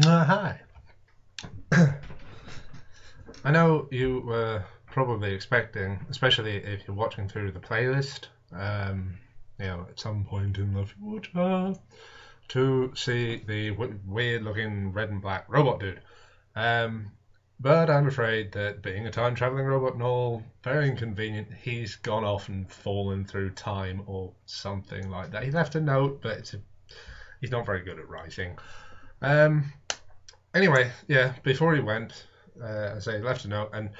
Hi. I know you were probably expecting, especially if you're watching through the playlist, at some point in the future, to see the weird-looking red and black robot dude. Um, but I'm afraid that being a time-traveling robot and all, very inconvenient, he's gone off and fallen through time or something like that. He left a note, but he's not very good at writing. Um, Anyway, yeah, before he went, I say he left a note, and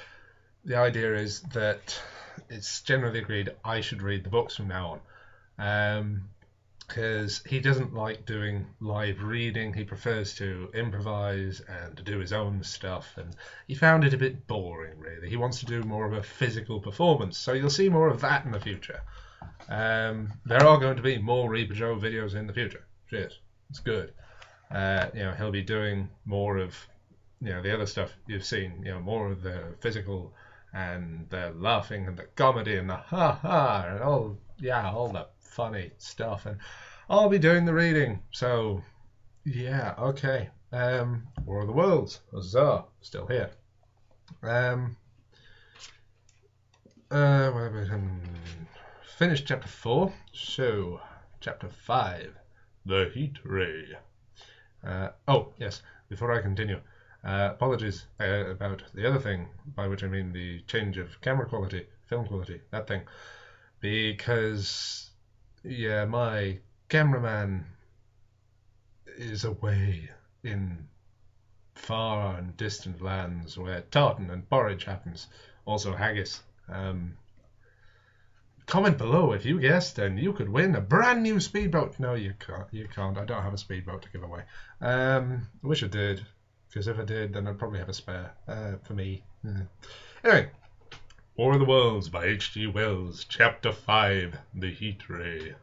the idea is that it's generally agreed I should read the books from now on, because he doesn't like doing live reading. He prefers to improvise and to do his own stuff, and he found it a bit boring, really. He wants to do more of a physical performance, so you'll see more of that in the future. There are going to be more Reaper Joe videos in the future. Cheers. It's good. He'll be doing more of, the other stuff you've seen, more of the physical and the laughing and the comedy and the ha ha and all the funny stuff. And I'll be doing the reading. So, yeah, okay. War of the Worlds, huzzah, still here. Finished chapter 4, so chapter 5, the heat ray. Yes, before I continue, apologies about the other thing, by which I mean the change of camera quality, film quality, that thing. Because, yeah, my cameraman is away in far and distant lands where tartan and porridge happens, also haggis. Comment below if you guessed, and you could win a brand new speedboat. No, you can't. You can't. I don't have a speedboat to give away. I wish I did, because if I did, then I'd probably have a spare for me. Anyway, War of the Worlds by H.G.Wells, Chapter 5, The Heat Ray.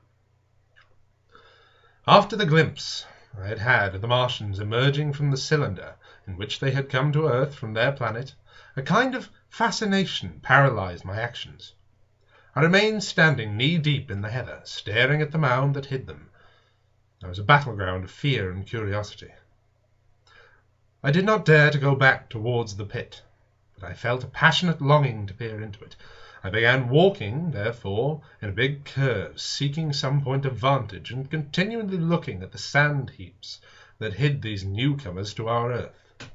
After the glimpse I had had of the Martians emerging from the cylinder in which they had come to Earth from their planet, a kind of fascination paralyzed my actions. I remained standing knee-deep in the heather, staring at the mound that hid them. There was a battleground of fear and curiosity. I did not dare to go back towards the pit, but I felt a passionate longing to peer into it. I began walking, therefore, in a big curve, seeking some point of vantage and continually looking at the sand heaps that hid these newcomers to our Earth.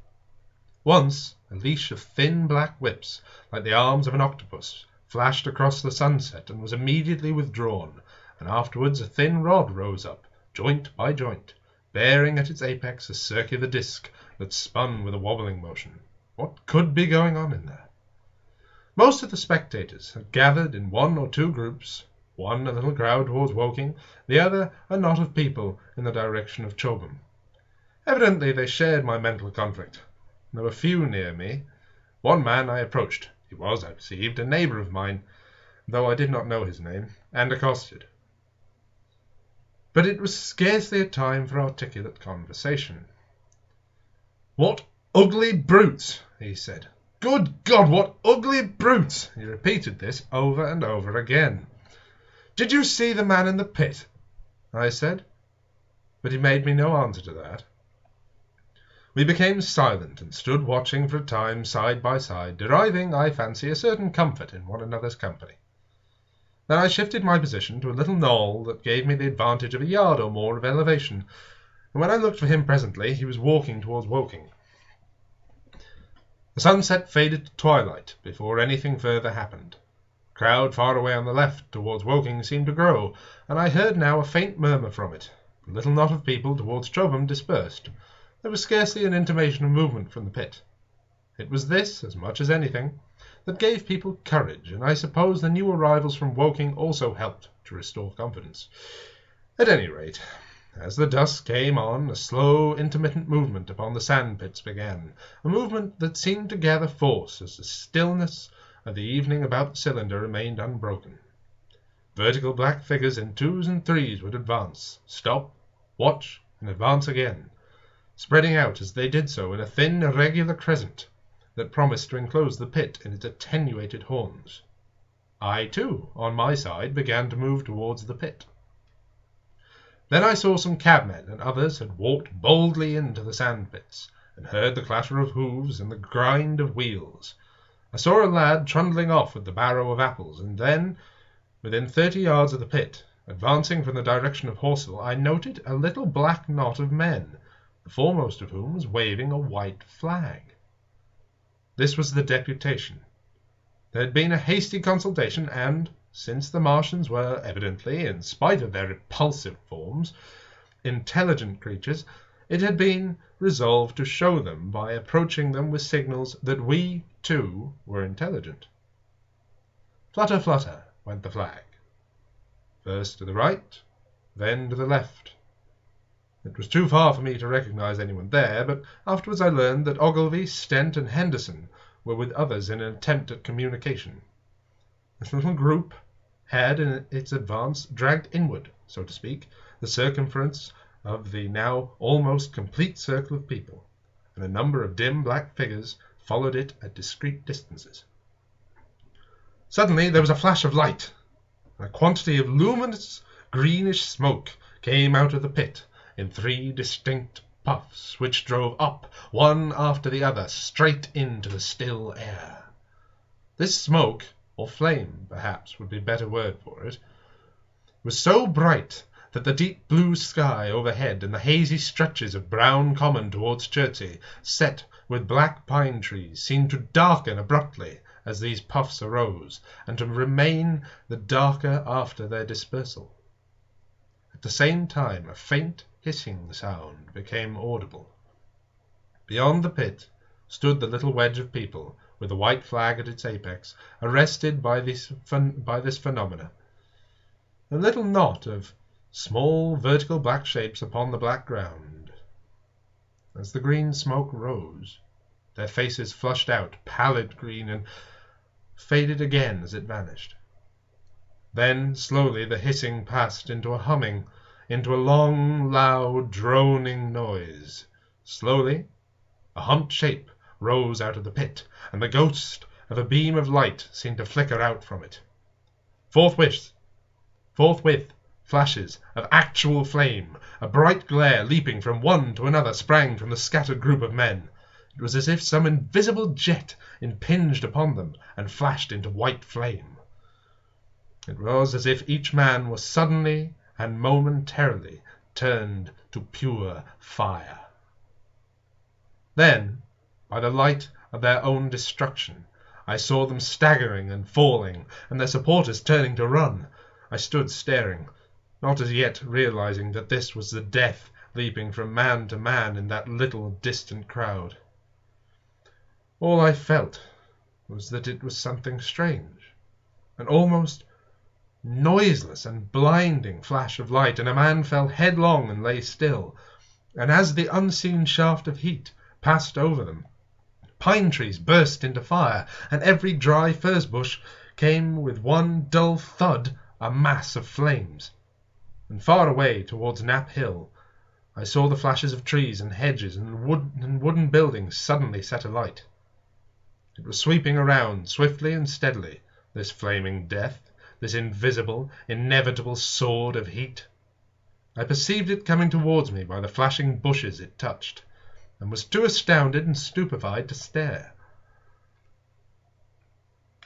Once a leash of thin black whips, like the arms of an octopus, flashed across the sunset and was immediately withdrawn, and afterwards a thin rod rose up, joint by joint, bearing at its apex a circular disc that spun with a wobbling motion. What could be going on in there? Most of the spectators had gathered in one or two groups, one a little crowd towards Woking, the other a knot of people in the direction of Chobham. Evidently they shared my mental conflict. There were few near me. One man I approached. He was, I perceived, a neighbour of mine, though I did not know his name, and accosted. But it was scarcely a time for articulate conversation. "What ugly brutes!" he said. "Good God, what ugly brutes!" He repeated this over and over again. "Did you see the man in the pit?" I said, but he made me no answer to that. We became silent and stood watching for a time side by side, deriving, I fancy, a certain comfort in one another's company. Then I shifted my position to a little knoll that gave me the advantage of a yard or more of elevation, and when I looked for him presently, he was walking towards Woking. The sunset faded to twilight before anything further happened. The crowd far away on the left towards Woking seemed to grow, and I heard now a faint murmur from it. The little knot of people towards Chobham dispersed. There was scarcely an intimation of movement from the pit. It was this, as much as anything, that gave people courage, and I suppose the new arrivals from Woking also helped to restore confidence. At any rate, as the dusk came on, a slow, intermittent movement upon the sand-pits began, a movement that seemed to gather force as the stillness of the evening about the cylinder remained unbroken. Vertical black figures in twos and threes would advance, stop, watch, and advance again, spreading out as they did so in a thin, irregular crescent that promised to enclose the pit in its attenuated horns. I, too, on my side, began to move towards the pit. Then I saw some cabmen and others had walked boldly into the sandpits, and heard the clatter of hoofs and the grind of wheels. I saw a lad trundling off with the barrow of apples, and then, within 30 yards of the pit, advancing from the direction of Horsell, I noted a little black knot of men, the foremost of whom was waving a white flag. This was the deputation. There had been a hasty consultation, and, since the Martians were evidently, in spite of their repulsive forms, intelligent creatures, it had been resolved to show them by approaching them with signals that we, too, were intelligent. Flutter, flutter, went the flag. First to the right, then to the left. It was too far for me to recognize anyone there, but afterwards I learned that Ogilvy, Stent, and Henderson were with others in an attempt at communication. This little group had, in its advance, dragged inward, so to speak, the circumference of the now almost complete circle of people, and a number of dim black figures followed it at discreet distances. Suddenly there was a flash of light, and a quantity of luminous greenish smoke came out of the pit in 3 distinct puffs, which drove up, one after the other, straight into the still air. This smoke, or flame, perhaps, would be a better word for it, was so bright that the deep blue sky overhead and the hazy stretches of brown common towards Chertsey, set with black pine trees, seemed to darken abruptly as these puffs arose, and to remain the darker after their dispersal. At the same time a faint hissing sound became audible. Beyond the pit stood the little wedge of people, with the white flag at its apex, arrested by this phenomena. A little knot of small vertical black shapes upon the black ground. As the green smoke rose, their faces flushed out, pallid green, and faded again as it vanished. Then slowly the hissing passed into a humming, into a long, loud, droning noise. Slowly a humped shape rose out of the pit, and the ghost of a beam of light seemed to flicker out from it. Forthwith, flashes of actual flame, a bright glare leaping from one to another, sprang from the scattered group of men. It was as if some invisible jet impinged upon them and flashed into white flame. It was as if each man was suddenly and momentarily turned to pure fire. Then, by the light of their own destruction, I saw them staggering and falling, and their supporters turning to run. I stood staring, not as yet realizing that this was the death leaping from man to man in that little distant crowd. All I felt was that it was something strange, an almost noiseless and blinding flash of light, and a man fell headlong and lay still, and as the unseen shaft of heat passed over them, pine trees burst into fire, and every dry furze bush came with one dull thud a mass of flames. And far away towards Knapp Hill I saw the flashes of trees and hedges and wooden buildings suddenly set alight. It was sweeping around swiftly and steadily, this flaming death, this invisible, inevitable sword of heat. I perceived it coming towards me by the flashing bushes it touched, and was too astounded and stupefied to stare.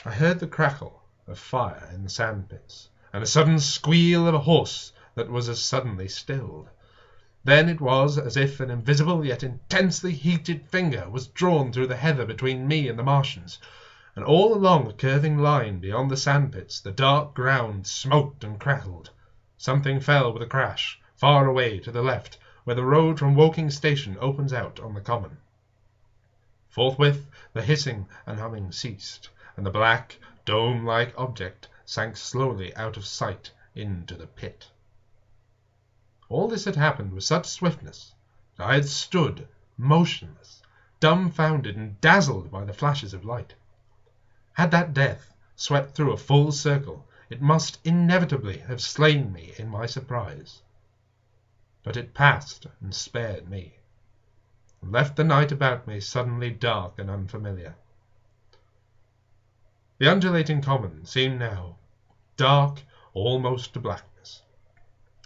I heard the crackle of fire in the sandpits, and a sudden squeal of a horse that was as suddenly stilled. Then it was as if an invisible yet intensely heated finger was drawn through the heather between me and the Martians, and all along the curving line beyond the sandpits the dark ground smoked and crackled. Something fell with a crash, far away to the left, where the road from Woking Station opens out on the common. Forthwith the hissing and humming ceased, and the black, dome-like object sank slowly out of sight into the pit. All this had happened with such swiftness that I had stood motionless, dumbfounded and dazzled by the flashes of light. Had that death swept through a full circle, it must inevitably have slain me in my surprise. But it passed and spared me, and left the night about me suddenly dark and unfamiliar. The undulating common seemed now dark almost to blackness.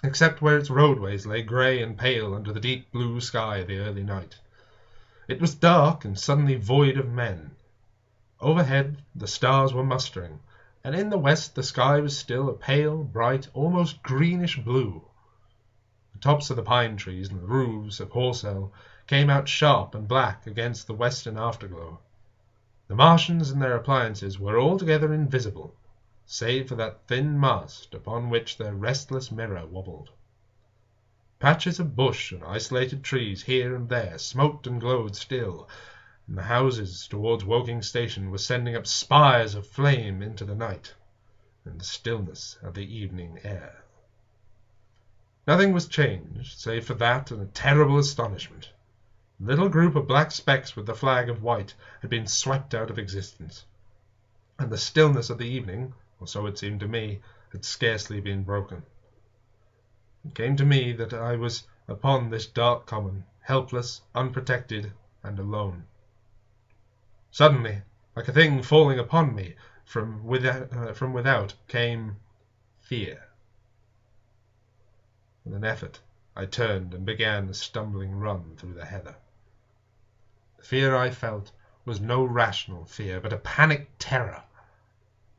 except where its roadways lay grey and pale under the deep blue sky of the early night. It was dark and suddenly void of men. Overhead the stars were mustering, and in the west the sky was still a pale, bright, almost greenish blue. The tops of the pine trees and the roofs of Horsell came out sharp and black against the western afterglow. The Martians and their appliances were altogether invisible, save for that thin mast upon which their restless mirror wobbled. Patches of bush and isolated trees here and there smoked and glowed still, and the houses towards Woking Station were sending up spires of flame into the night and the stillness of the evening air. Nothing was changed, save for that and a terrible astonishment. The little group of black specks with the flag of white had been swept out of existence, and the stillness of the evening, or so it seemed to me, had scarcely been broken. It came to me that I was upon this dark common, helpless, unprotected, and alone. Suddenly, like a thing falling upon me from without, came fear. With an effort, I turned and began a stumbling run through the heather. The fear I felt was no rational fear, but a panic terror,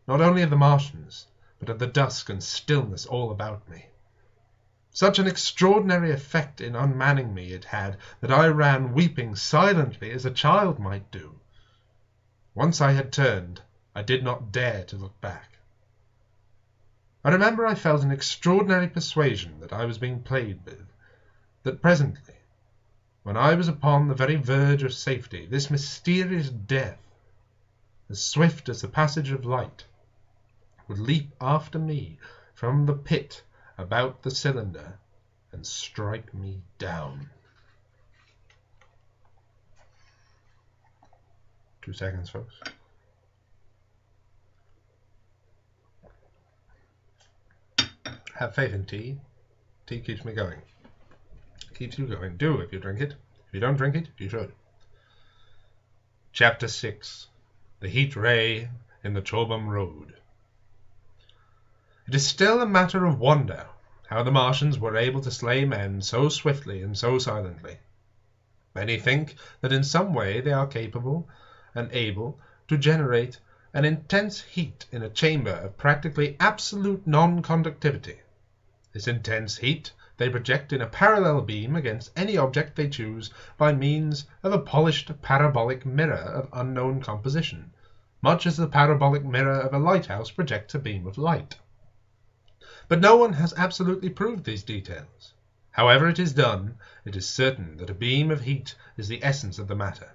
not only of the Martians, but of the dusk and stillness all about me. Such an extraordinary effect in unmanning me it had that I ran weeping silently as a child might do. Once I had turned, I did not dare to look back. I remember I felt an extraordinary persuasion that I was being played with, that presently, when I was upon the very verge of safety, this mysterious death, as swift as the passage of light, would leap after me from the pit about the cylinder and strike me down. 2 seconds, folks. Have faith in tea. Tea keeps me going. Keeps you going. Do if you drink it. If you don't drink it, you should. Chapter 6. The Heat Ray in the Chobham Road. It is still a matter of wonder how the Martians were able to slay men so swiftly and so silently. Many think that in some way they are capable and able to generate an intense heat in a chamber of practically absolute non-conductivity. This intense heat they project in a parallel beam against any object they choose by means of a polished parabolic mirror of unknown composition, much as the parabolic mirror of a lighthouse projects a beam of light. But no one has absolutely proved these details. However it is done, it is certain that a beam of heat is the essence of the matter.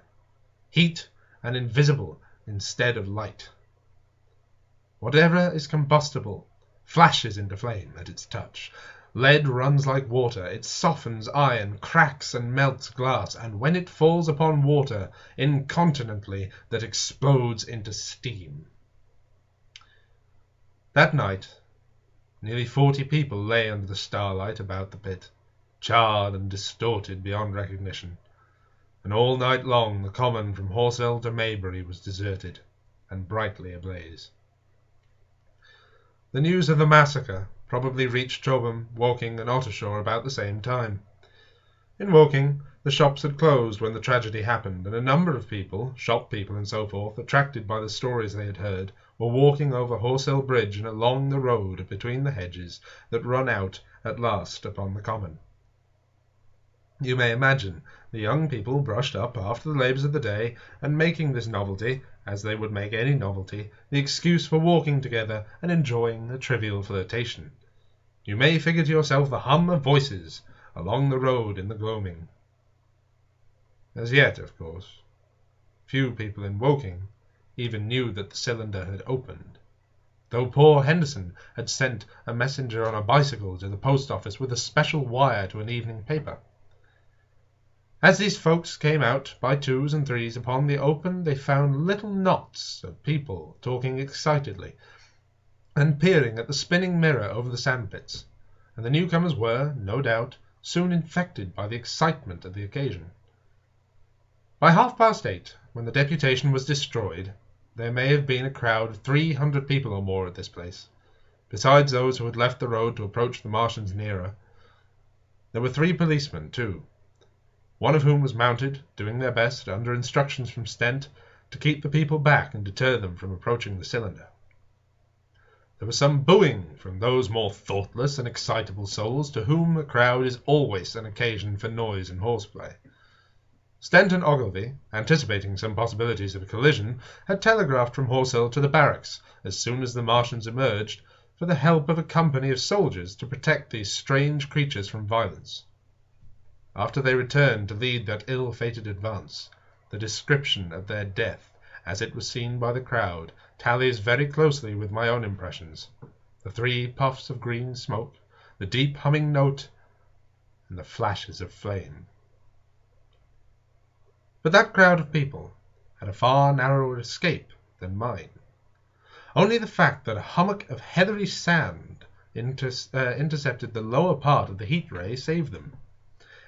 Heat and invisible instead of light. Whatever is combustible flashes into flame at its touch. Lead runs like water, it softens iron, cracks and melts glass, and when it falls upon water, incontinently that explodes into steam. That night, nearly 40 people lay under the starlight about the pit, charred and distorted beyond recognition, and all night long the common from Horsell to Maybury was deserted and brightly ablaze. The news of the massacre probably reached Chobham, Woking and Ottershaw about the same time. In Woking, the shops had closed when the tragedy happened, and a number of people, shop people and so forth, attracted by the stories they had heard, were walking over Horsell Bridge and along the road between the hedges that run out at last upon the common. You may imagine the young people brushed up after the labours of the day, and making this novelty, as they would make any novelty, the excuse for walking together and enjoying a trivial flirtation. You may figure to yourself the hum of voices along the road in the gloaming. As yet, of course, few people in Woking even knew that the cylinder had opened, though poor Henderson had sent a messenger on a bicycle to the post office with a special wire to an evening paper. As these folks came out by 2s and 3s upon the open, they found little knots of people talking excitedly and peering at the spinning mirror over the sandpits, and the newcomers were, no doubt, soon infected by the excitement of the occasion. By 8:30, when the deputation was destroyed, there may have been a crowd of 300 people or more at this place, besides those who had left the road to approach the Martians nearer. There were 3 policemen, too, one of whom was mounted, doing their best, under instructions from Stent, to keep the people back and deter them from approaching the cylinder. There was some booing from those more thoughtless and excitable souls to whom a crowd is always an occasion for noise and horseplay. Stent and Ogilvy, anticipating some possibilities of a collision, had telegraphed from Horsehill to the barracks, as soon as the Martians emerged, for the help of a company of soldiers to protect these strange creatures from violence. After they returned to lead that ill-fated advance, the description of their death, as it was seen by the crowd, tallies very closely with my own impressions. The 3 puffs of green smoke, the deep humming note, and the flashes of flame. But that crowd of people had a far narrower escape than mine. Only the fact that a hummock of heathery sand intercepted the lower part of the heat ray saved them.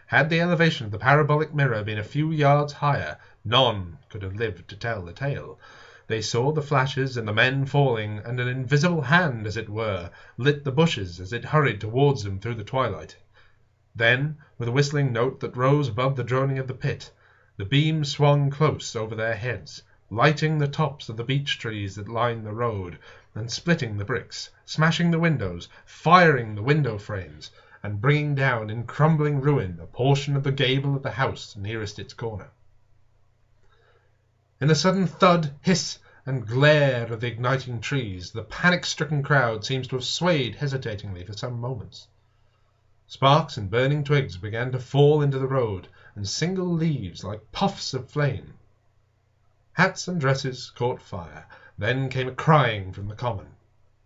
Had the elevation of the parabolic mirror been a few yards higher, none could have lived to tell the tale. They saw the flashes and the men falling, and an invisible hand, as it were, lit the bushes as it hurried towards them through the twilight. Then, with a whistling note that rose above the droning of the pit, the beam swung close over their heads, lighting the tops of the beech trees that lined the road, and splitting the bricks, smashing the windows, firing the window frames, and bringing down in crumbling ruin a portion of the gable of the house nearest its corner. In the sudden thud, hiss, and glare of the igniting trees, the panic-stricken crowd seems to have swayed hesitatingly for some moments. Sparks and burning twigs began to fall into the road, and single leaves like puffs of flame. Hats and dresses caught fire. Then came a crying from the common.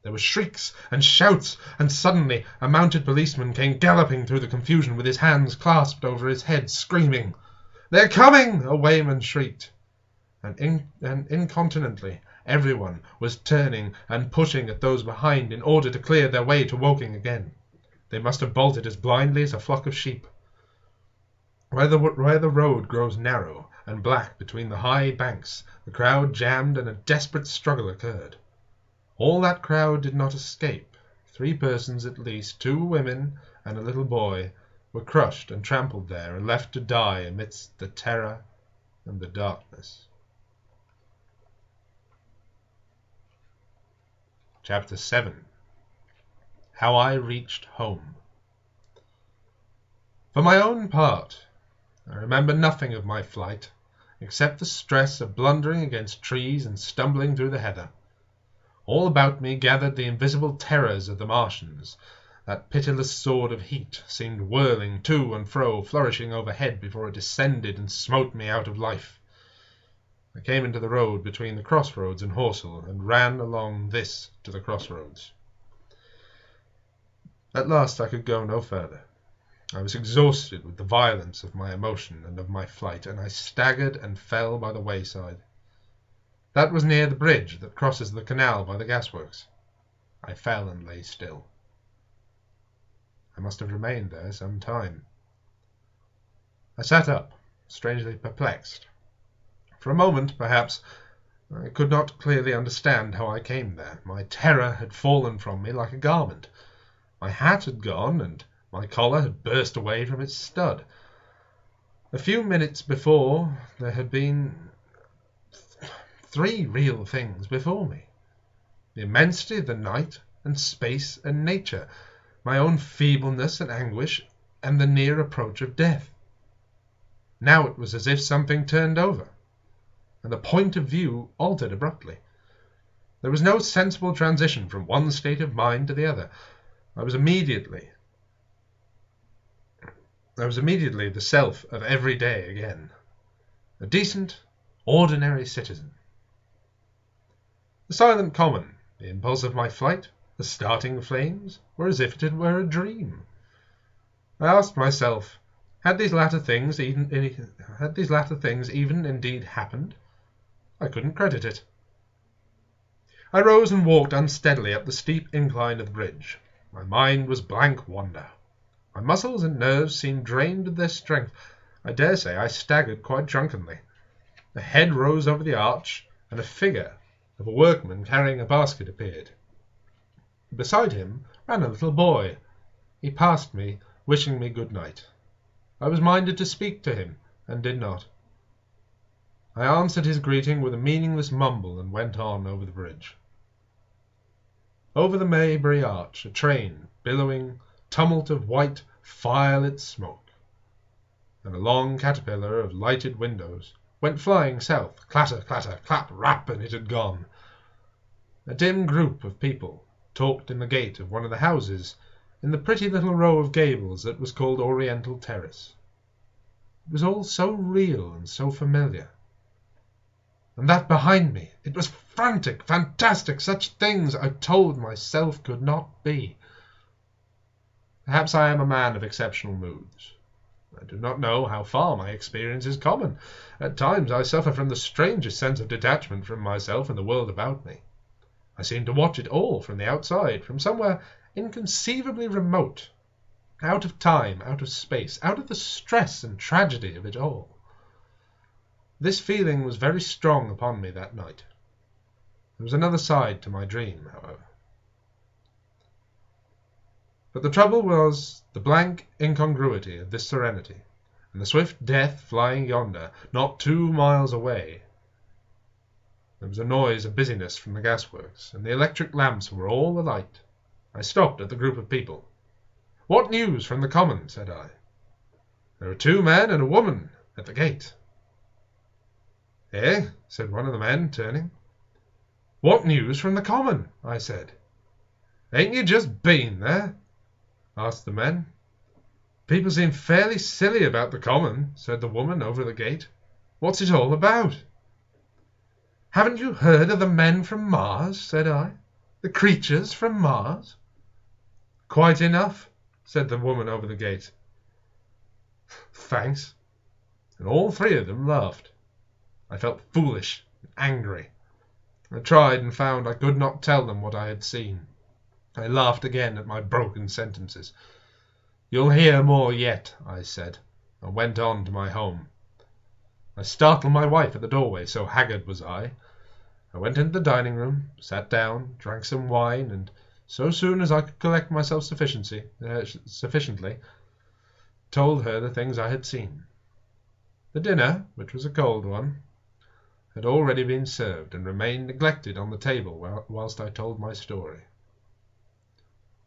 There were shrieks and shouts, and suddenly a mounted policeman came galloping through the confusion with his hands clasped over his head, screaming. "They're coming!" a wayman shrieked. And incontinently everyone was turning and pushing at those behind in order to clear their way to Woking again. They must have bolted as blindly as a flock of sheep. Where the road grows narrow and black between the high banks, the crowd jammed and a desperate struggle occurred. All that crowd did not escape. 3 persons at least, 2 women and a little boy, were crushed and trampled there and left to die amidst the terror and the darkness. Chapter 7. How I reached home. For my own part, I remember nothing of my flight, except the stress of blundering against trees and stumbling through the heather. All about me gathered the invisible terrors of the Martians. That pitiless sword of heat seemed whirling to and fro, flourishing overhead before it descended and smote me out of life. I came into the road between the crossroads and Horsehill, and ran along this to the crossroads. At last I could go no further. I was exhausted with the violence of my emotion and of my flight, and I staggered and fell by the wayside. That was near the bridge that crosses the canal by the gasworks. I fell and lay still. I must have remained there some time. I sat up, strangely perplexed. For a moment, perhaps, I could not clearly understand how I came there. My terror had fallen from me like a garment. My hat had gone, and my collar had burst away from its stud. A few minutes before, there had been 3 real things before me. The immensity of the night and space and nature, my own feebleness and anguish, and the near approach of death. Now it was as if something turned over, and the point of view altered abruptly. There was no sensible transition from one state of mind to the other. I was immediately the self of every day again, a decent, ordinary citizen. The silent common, the impulse of my flight, the starting flames, were as if it were a dream. I asked myself, had these latter things even indeed happened? I couldn't credit it. I rose and walked unsteadily up the steep incline of the bridge. My mind was blank wonder. My muscles and nerves seemed drained of their strength. I dare say I staggered quite drunkenly. A head rose over the arch, and a figure of a workman carrying a basket appeared. Beside him ran a little boy. He passed me, wishing me good night. I was minded to speak to him, and did not. I answered his greeting with a meaningless mumble and went on over the bridge. Over the Maybury Arch, a train, billowing, tumult of white, fire-lit smoke, and a long caterpillar of lighted windows, went flying south, clatter, clatter, clap, rap, and it had gone. A dim group of people talked in the gate of one of the houses in the pretty little row of gables that was called Oriental Terrace. It was all so real and so familiar. And that behind me, it was frantic, fantastic, such things I told myself could not be. Perhaps I am a man of exceptional moods. I do not know how far my experience is common. At times I suffer from the strangest sense of detachment from myself and the world about me. I seem to watch it all from the outside, from somewhere inconceivably remote, out of time, out of space, out of the stress and tragedy of it all. This feeling was very strong upon me that night. There was another side to my dream, however. But the trouble was the blank incongruity of this serenity, and the swift death flying yonder, not 2 miles away. There was a noise of busyness from the gasworks, and the electric lamps were all alight. I stopped at the group of people. "What news from the common?" said I. "There are 2 men and a woman at the gate." "Eh?" said one of the men, turning. "What news from the common?" I said. "Ain't you just been there?" asked the men. "People seem fairly silly about the common," said the woman over the gate. "What's it all about?" "Haven't you heard of the men from Mars?" said I. "The creatures from Mars?" "Quite enough," said the woman over the gate. "Thanks." And all 3 of them laughed. I felt foolish and angry. I tried and found I could not tell them what I had seen. I laughed again at my broken sentences. "You'll hear more yet," I said, and went on to my home. I startled my wife at the doorway, so haggard was I. I went into the dining room, sat down, drank some wine, and so soon as I could collect myself sufficiently, told her the things I had seen. The dinner, which was a cold one, had already been served, and remained neglected on the table whilst I told my story.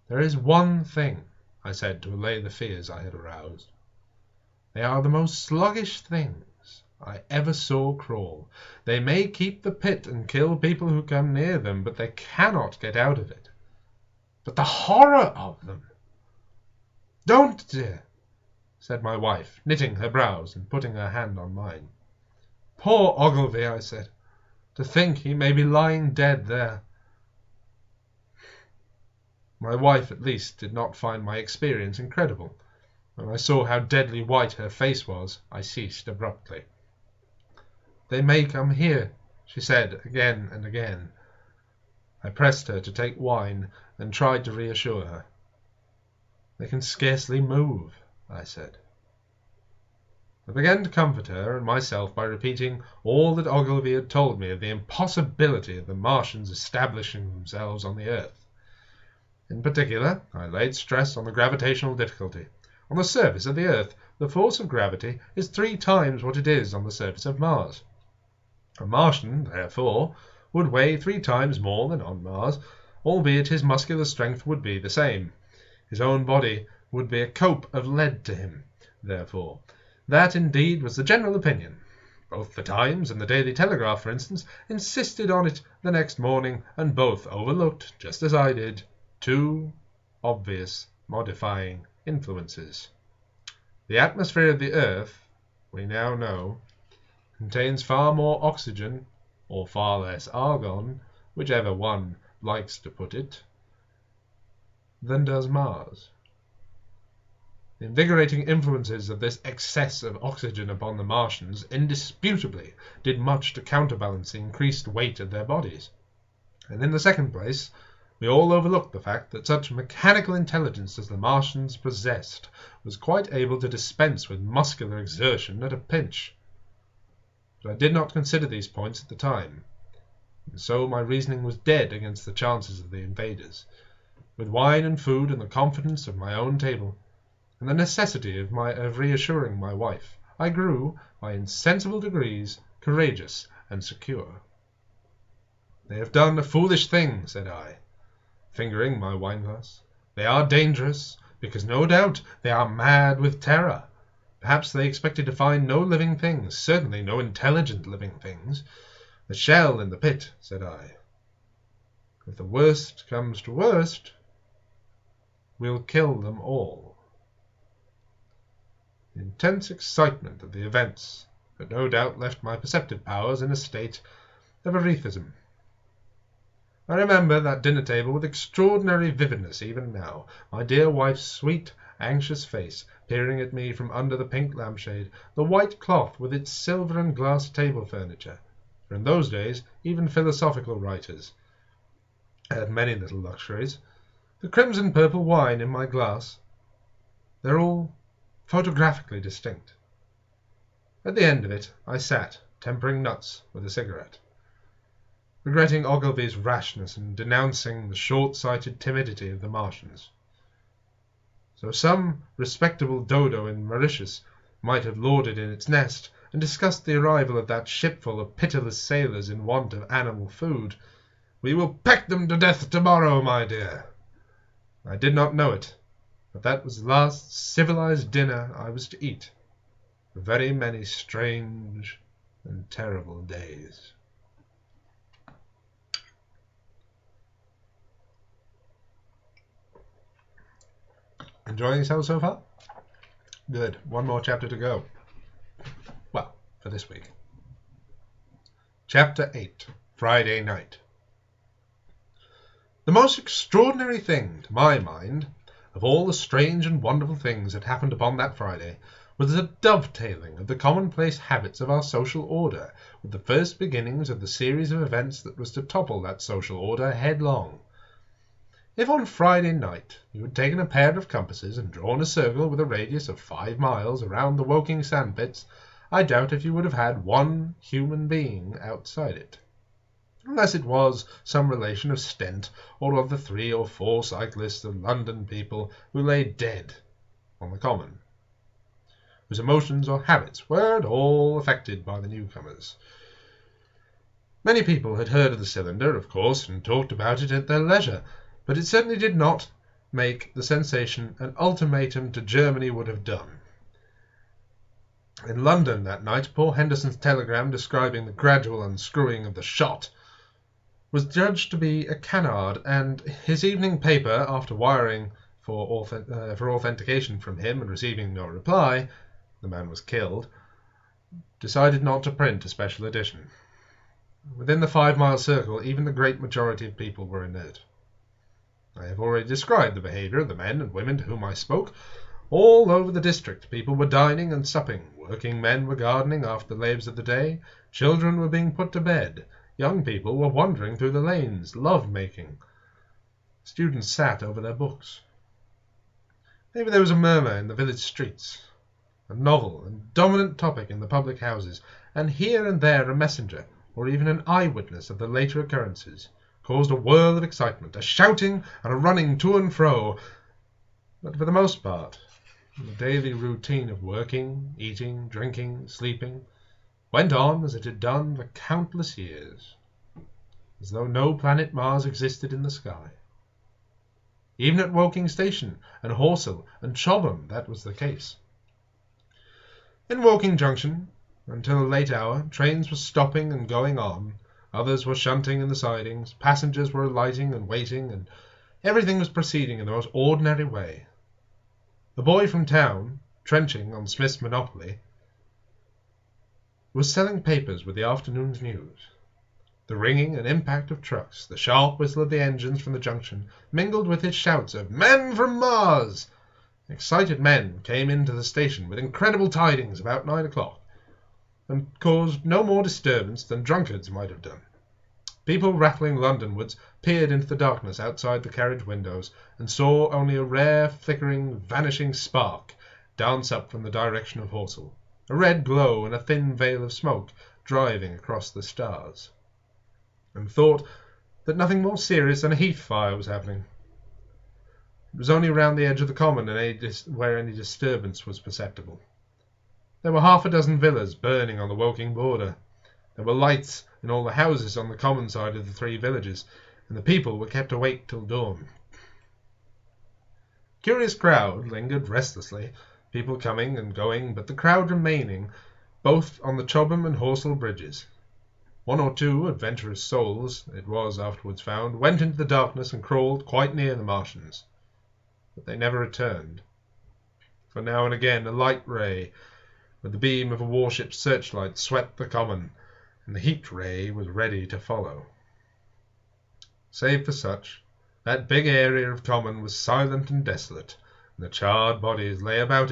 "There is one thing," I said, to allay the fears I had aroused. "They are the most sluggish things I ever saw crawl. They may keep the pit and kill people who come near them, but they cannot get out of it. But the horror of them!" "Don't, dear," said my wife, knitting her brows and putting her hand on mine. "Poor Ogilvy," I said. "To think he may be lying dead there." My wife, at least, did not find my experience incredible. When I saw how deadly white her face was, I ceased abruptly. "They may come here," she said again and again. I pressed her to take wine and tried to reassure her. "They can scarcely move," I said. I began to comfort her and myself by repeating all that Ogilvy had told me of the impossibility of the Martians establishing themselves on the earth. In particular, I laid stress on the gravitational difficulty. On the surface of the earth, the force of gravity is 3 times what it is on the surface of Mars. A Martian, therefore, would weigh 3 times more than on Mars, albeit his muscular strength would be the same. His own body would be a cope of lead to him, therefore. That, indeed, was the general opinion. Both the Times and the Daily Telegraph, for instance, insisted on it the next morning, and both overlooked, just as I did, 2 obvious modifying influences. The atmosphere of the Earth, we now know, contains far more oxygen, or far less argon, whichever one likes to put it, than does Mars. The invigorating influences of this excess of oxygen upon the Martians indisputably did much to counterbalance the increased weight of their bodies. And in the second place, we all overlooked the fact that such mechanical intelligence as the Martians possessed was quite able to dispense with muscular exertion at a pinch. But I did not consider these points at the time, and so my reasoning was dead against the chances of the invaders. with wine and food and the confidence of my own table, and the necessity of reassuring my wife, I grew, by insensible degrees, courageous and secure. "They have done a foolish thing," said I, fingering my wine-glass. "They are dangerous, because no doubt they are mad with terror. Perhaps they expected to find no living things, certainly no intelligent living things. The shell in the pit," said I. "If the worst comes to worst, we'll kill them all." The intense excitement of the events had no doubt left my perceptive powers in a state of erethism. I remember that dinner table with extraordinary vividness even now, my dear wife's sweet, anxious face peering at me from under the pink lampshade, the white cloth with its silver and glass table furniture, for in those days even philosophical writers had many little luxuries, the crimson purple wine in my glass. They're all photographically distinct. At the end of it I sat, tempering nuts with a cigarette, regretting Ogilvy's rashness and denouncing the short-sighted timidity of the Martians. So some respectable dodo in Mauritius might have lorded in its nest and discussed the arrival of that shipful of pitiless sailors in want of animal food. "We will peck them to death tomorrow, my dear." I did not know it, but that was the last civilized dinner I was to eat for very many strange and terrible days. Enjoying yourself so far? Good. One more chapter to go. Well, for this week. Chapter 8. Friday Night. The most extraordinary thing, to my mind, of all the strange and wonderful things that happened upon that Friday, was the dovetailing of the commonplace habits of our social order with the first beginnings of the series of events that was to topple that social order headlong. If on Friday night you had taken a pair of compasses and drawn a circle with a radius of 5 miles around the Woking sandpits, I doubt if you would have had one human being outside it, unless it was some relation of Stent or of the 3 or 4 cyclists of London people who lay dead on the common, whose emotions or habits were at all affected by the newcomers. Many people had heard of the cylinder, of course, and talked about it at their leisure, but it certainly did not make the sensation an ultimatum to Germany would have done. In London that night, poor Henderson's telegram describing the gradual unscrewing of the shot was judged to be a canard, and his evening paper, after wiring for authentication from him and receiving no reply — the man was killed — decided not to print a special edition. Within the 5-mile circle, even the great majority of people were inert. I have already described the behaviour of the men and women to whom I spoke. All over the district people were dining and supping, working men were gardening after the labours of the day, children were being put to bed, young people were wandering through the lanes, love-making. Students sat over their books. Maybe there was a murmur in the village streets, a novel and dominant topic in the public houses, and here and there a messenger, or even an eyewitness of the later occurrences, caused a whirl of excitement, a shouting and a running to and fro. But for the most part, the daily routine of working, eating, drinking, sleeping went on as it had done for countless years, as though no planet Mars existed in the sky. Even at Woking Station and Horsell and Chobham that was the case. In Woking Junction, until a late hour, trains were stopping and going on, others were shunting in the sidings, passengers were alighting and waiting, and everything was proceeding in the most ordinary way. The boy from town, trenching on Smith's Monopoly, was selling papers with the afternoon's news. The ringing and impact of trucks, the sharp whistle of the engines from the junction, mingled with his shouts of "Men from Mars!" Excited men came into the station with incredible tidings about 9 o'clock, and caused no more disturbance than drunkards might have done. People rattling Londonwards peered into the darkness outside the carriage windows, and saw only a rare, flickering, vanishing spark dance up from the direction of Horsell, a red glow and a thin veil of smoke driving across the stars, and thought that nothing more serious than a heath fire was happening. It was only around the edge of the common where any disturbance was perceptible. There were half a dozen villas burning on the Woking border. There were lights in all the houses on the common side of the three villages, and the people were kept awake till dawn. A curious crowd lingered restlessly, people coming and going, but the crowd remaining both on the Chobham and Horsell bridges. One or two adventurous souls, it was afterwards found, went into the darkness and crawled quite near the Martians. But they never returned. For now and again a light ray, with the beam of a warship's searchlight, swept the common, and the heat ray was ready to follow. Save for such, that big area of common was silent and desolate, and the charred bodies lay about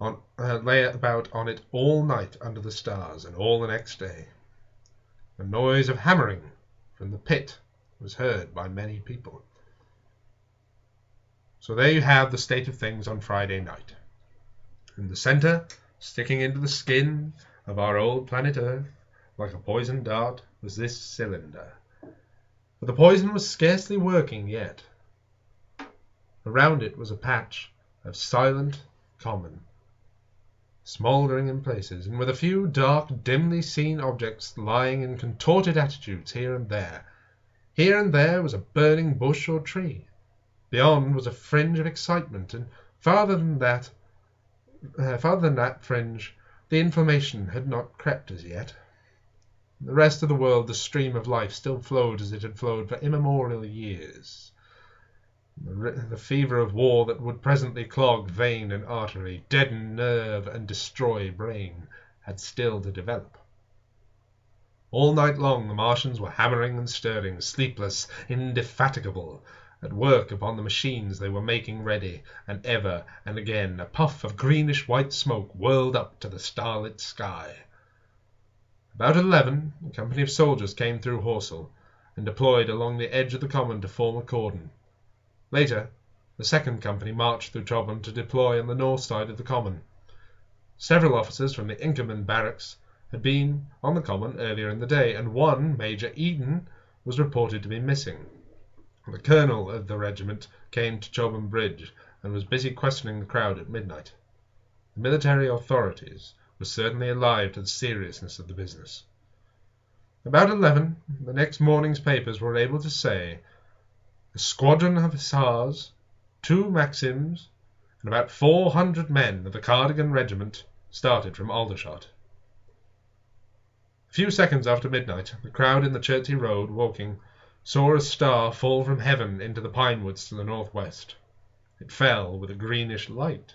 on it all night under the stars, and all the next day. The noise of hammering from the pit was heard by many people. So there you have the state of things on Friday night. In the centre, sticking into the skin of our old planet Earth, like a poisoned dart, was this cylinder. But the poison was scarcely working yet. Around it was a patch of silent common, smouldering in places, and with a few dark, dimly seen objects lying in contorted attitudes here and there. Here and there was a burning bush or tree. Beyond was a fringe of excitement, and farther than that fringe, the inflammation had not crept as yet. In the rest of the world the stream of life still flowed as it had flowed for immemorial years. The fever of war that would presently clog vein and artery, deaden nerve and destroy brain, had still to develop. All night long the Martians were hammering and stirring, sleepless, indefatigable, at work upon the machines they were making ready, and ever and again a puff of greenish-white smoke whirled up to the starlit sky. About 11, a company of soldiers came through Horsell, and deployed along the edge of the common to form a cordon. Later, the second company marched through Chobham to deploy on the north side of the common. Several officers from the Inkerman barracks had been on the common earlier in the day, and one, Major Eden, was reported to be missing. The colonel of the regiment came to Chobham Bridge and was busy questioning the crowd at midnight. The military authorities were certainly alive to the seriousness of the business. About 11, the next morning's papers were able to say a squadron of hussars, 2 Maxims, and about 400 men of the Cardigan Regiment started from Aldershot. A few seconds after midnight, the crowd in the Chertsey Road, walking, saw a star fall from heaven into the pine woods to the northwest. It fell with a greenish light,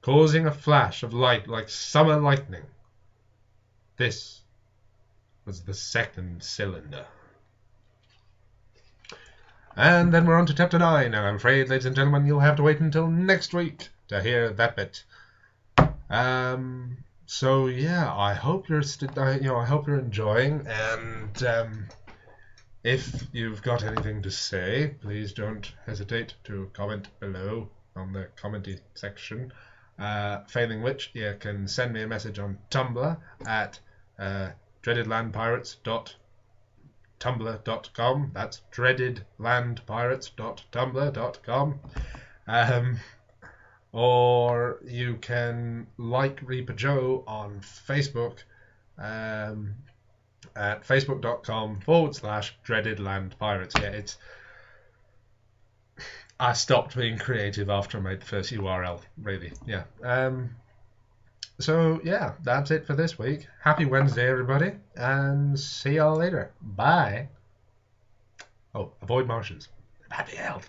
causing a flash of light like summer lightning. This was the second cylinder. And then we're on to Chapter 9, and I'm afraid, ladies and gentlemen, you'll have to wait until next week to hear that bit. So yeah, I hope you're enjoying, and if you've got anything to say, please don't hesitate to comment below on the commenty section. Failing which, you can send me a message on Tumblr at dreadedlandpirates.tumblr.com. That's dreadedlandpirates.tumblr.com. Or you can like Reaper Joe on Facebook at facebook.com/dreadedlandpirates. Yeah, I stopped being creative after I made the first URL, really. Yeah. So yeah, that's it for this week. Happy Wednesday, everybody, and see y'all later. Bye. Oh, avoid Martians. Bad health.